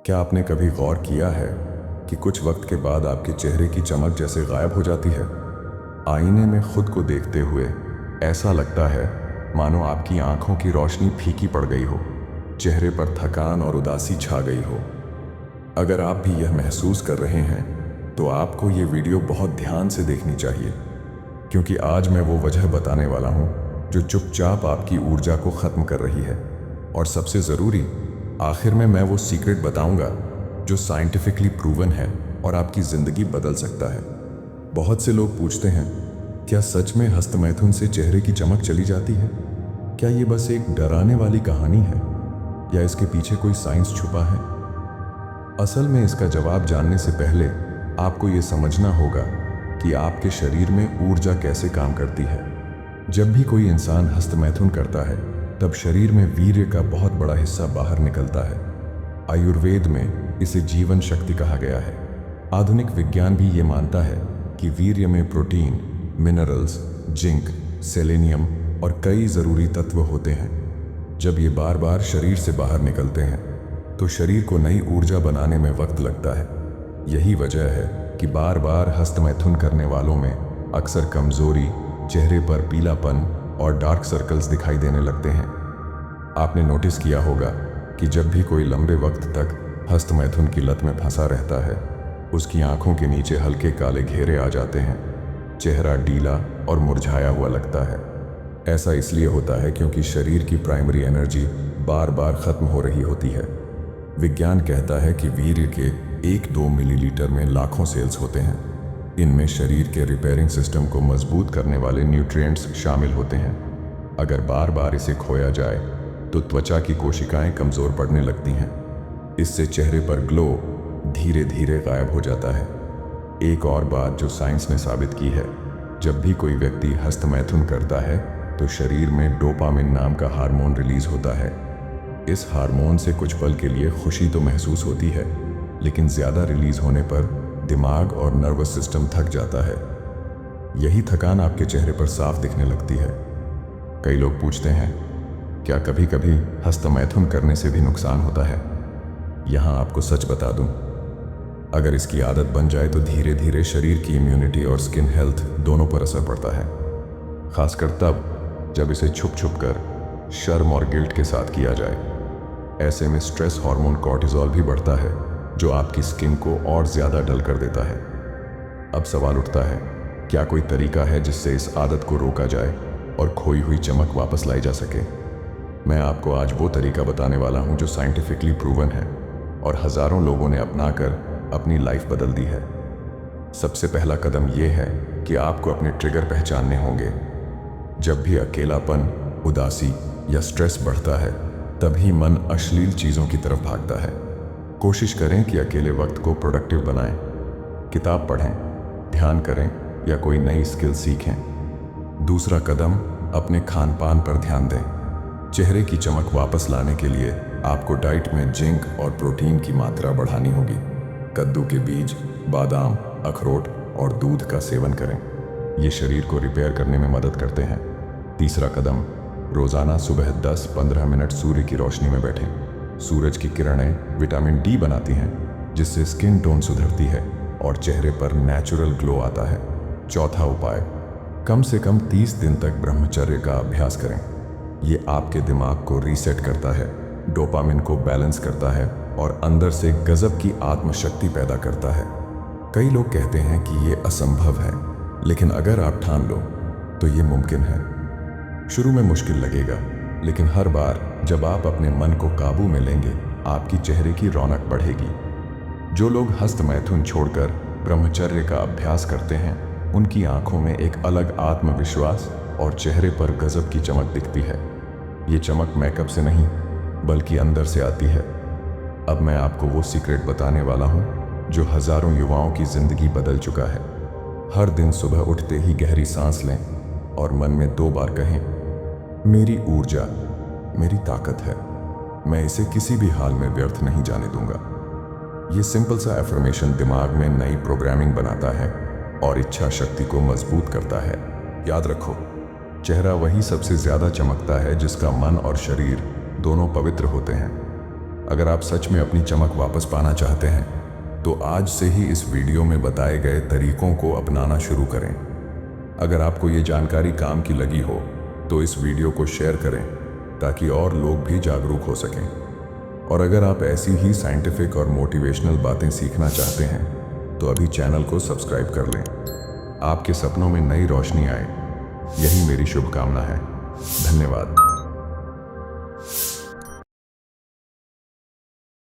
क्या आपने कभी गौर किया है कि कुछ वक्त के बाद आपके चेहरे की चमक जैसे गायब हो जाती है? आईने में खुद को देखते हुए ऐसा लगता है मानो आपकी आंखों की रोशनी फीकी पड़ गई हो, चेहरे पर थकान और उदासी छा गई हो। अगर आप भी यह महसूस कर रहे हैं तो आपको ये वीडियो बहुत ध्यान से देखनी चाहिए, क्योंकि आज मैं वो वजह बताने वाला हूँ जो चुपचाप आपकी ऊर्जा को ख़त्म कर रही है। और सबसे ज़रूरी, आखिर में मैं वो सीक्रेट बताऊंगा जो साइंटिफिकली प्रूवन है और आपकी ज़िंदगी बदल सकता है। बहुत से लोग पूछते हैं, क्या सच में हस्तमैथुन से चेहरे की चमक चली जाती है? क्या ये बस एक डराने वाली कहानी है या इसके पीछे कोई साइंस छुपा है? असल में इसका जवाब जानने से पहले आपको ये समझना होगा कि आपके शरीर में ऊर्जा कैसे काम करती है। जब भी कोई इंसान हस्तमैथुन करता है तब शरीर में वीर्य का बहुत बड़ा हिस्सा बाहर निकलता है। आयुर्वेद में इसे जीवन शक्ति कहा गया है। आधुनिक विज्ञान भी ये मानता है कि वीर्य में प्रोटीन, मिनरल्स, जिंक, सेलेनियम और कई ज़रूरी तत्व होते हैं। जब ये बार बार शरीर से बाहर निकलते हैं तो शरीर को नई ऊर्जा बनाने में वक्त लगता है। यही वजह है कि बार बार हस्तमैथुन करने वालों में अक्सर कमजोरी, चेहरे पर पीलापन और डार्क सर्कल्स दिखाई देने लगते हैं। आपने नोटिस किया होगा कि जब भी कोई लंबे वक्त तक हस्तमैथुन की लत में फंसा रहता है, उसकी आंखों के नीचे हल्के काले घेरे आ जाते हैं, चेहरा ढीला और मुरझाया हुआ लगता है। ऐसा इसलिए होता है क्योंकि शरीर की प्राइमरी एनर्जी बार बार खत्म हो रही होती है। विज्ञान कहता है कि वीर्य के 1-2 मिलीलीटर में लाखों सेल्स होते हैं। इनमें शरीर के रिपेयरिंग सिस्टम को मजबूत करने वाले न्यूट्रिएंट्स शामिल होते हैं। अगर बार बार इसे खोया जाए तो त्वचा की कोशिकाएं कमज़ोर पड़ने लगती हैं। इससे चेहरे पर ग्लो धीरे धीरे गायब हो जाता है। एक और बात जो साइंस ने साबित की है, जब भी कोई व्यक्ति हस्तमैथुन करता है तो शरीर में डोपामिन नाम का हार्मोन रिलीज होता है। इस हार्मोन से कुछ पल के लिए खुशी तो महसूस होती है, लेकिन ज़्यादा रिलीज होने पर दिमाग और नर्वस सिस्टम थक जाता है। यही थकान आपके चेहरे पर साफ दिखने लगती है। कई लोग पूछते हैं, क्या कभी कभी हस्तमैथुन करने से भी नुकसान होता है? यहाँ आपको सच बता दूं, अगर इसकी आदत बन जाए तो धीरे धीरे शरीर की इम्यूनिटी और स्किन हेल्थ दोनों पर असर पड़ता है। खासकर तब जब इसे छुप छुप कर शर्म और गिल्ट के साथ किया जाए। ऐसे में स्ट्रेस हार्मोन कॉर्टिसोल भी बढ़ता है, जो आपकी स्किन को और ज़्यादा डल कर देता है। अब सवाल उठता है, क्या कोई तरीका है जिससे इस आदत को रोका जाए और खोई हुई चमक वापस लाई जा सके? मैं आपको आज वो तरीका बताने वाला हूँ जो साइंटिफिकली प्रूवन है और हज़ारों लोगों ने अपनाकर अपनी लाइफ बदल दी है। सबसे पहला कदम ये है कि आपको अपने ट्रिगर पहचानने होंगे। जब भी अकेलापन, उदासी या स्ट्रेस बढ़ता है, तभी मन अश्लील चीज़ों की तरफ भागता है। कोशिश करें कि अकेले वक्त को प्रोडक्टिव बनाएं, किताब पढ़ें, ध्यान करें या कोई नई स्किल सीखें। दूसरा कदम, अपने खान पान पर ध्यान दें। चेहरे की चमक वापस लाने के लिए आपको डाइट में जिंक और प्रोटीन की मात्रा बढ़ानी होगी। कद्दू के बीज, बादाम, अखरोट और दूध का सेवन करें। ये शरीर को रिपेयर करने में मदद करते हैं। तीसरा कदम, रोज़ाना सुबह 10-15 मिनट सूर्य की रोशनी में बैठें। सूरज की किरणें विटामिन डी बनाती हैं, जिससे स्किन टोन सुधरती है और चेहरे पर नेचुरल ग्लो आता है। चौथा उपाय, कम से कम 30 दिन तक ब्रह्मचर्य का अभ्यास करें। ये आपके दिमाग को रीसेट करता है, डोपामिन को बैलेंस करता है और अंदर से गजब की आत्मशक्ति पैदा करता है। कई लोग कहते हैं कि ये असंभव है, लेकिन अगर आप ठान लो तो ये मुमकिन है। शुरू में मुश्किल लगेगा, लेकिन हर बार जब आप अपने मन को काबू में लेंगे, आपकी चेहरे की रौनक बढ़ेगी। जो लोग हस्तमैथुन छोड़कर ब्रह्मचर्य का अभ्यास करते हैं, उनकी आंखों में एक अलग आत्मविश्वास और चेहरे पर गजब की चमक दिखती है। ये चमक मेकअप से नहीं, बल्कि अंदर से आती है। अब मैं आपको वो सीक्रेट बताने वाला हूँ जो हजारों युवाओं की जिंदगी बदल चुका है। हर दिन सुबह उठते ही गहरी सांस लें और मन में 2 बार कहें, मेरी ऊर्जा मेरी ताकत है, मैं इसे किसी भी हाल में व्यर्थ नहीं जाने दूंगा। ये सिंपल सा एफर्मेशन दिमाग में नई प्रोग्रामिंग बनाता है और इच्छा शक्ति को मजबूत करता है। याद रखो, चेहरा वही सबसे ज्यादा चमकता है जिसका मन और शरीर दोनों पवित्र होते हैं। अगर आप सच में अपनी चमक वापस पाना चाहते हैं तो आज से ही इस वीडियो में बताए गए तरीकों को अपनाना शुरू करें। अगर आपको ये जानकारी काम की लगी हो तो इस वीडियो को शेयर करें ताकि और लोग भी जागरूक हो सकें। और अगर आप ऐसी ही साइंटिफिक और मोटिवेशनल बातें सीखना चाहते हैं तो अभी चैनल को सब्सक्राइब कर लें। आपके सपनों में नई रोशनी आए, यही मेरी शुभकामना है। धन्यवाद।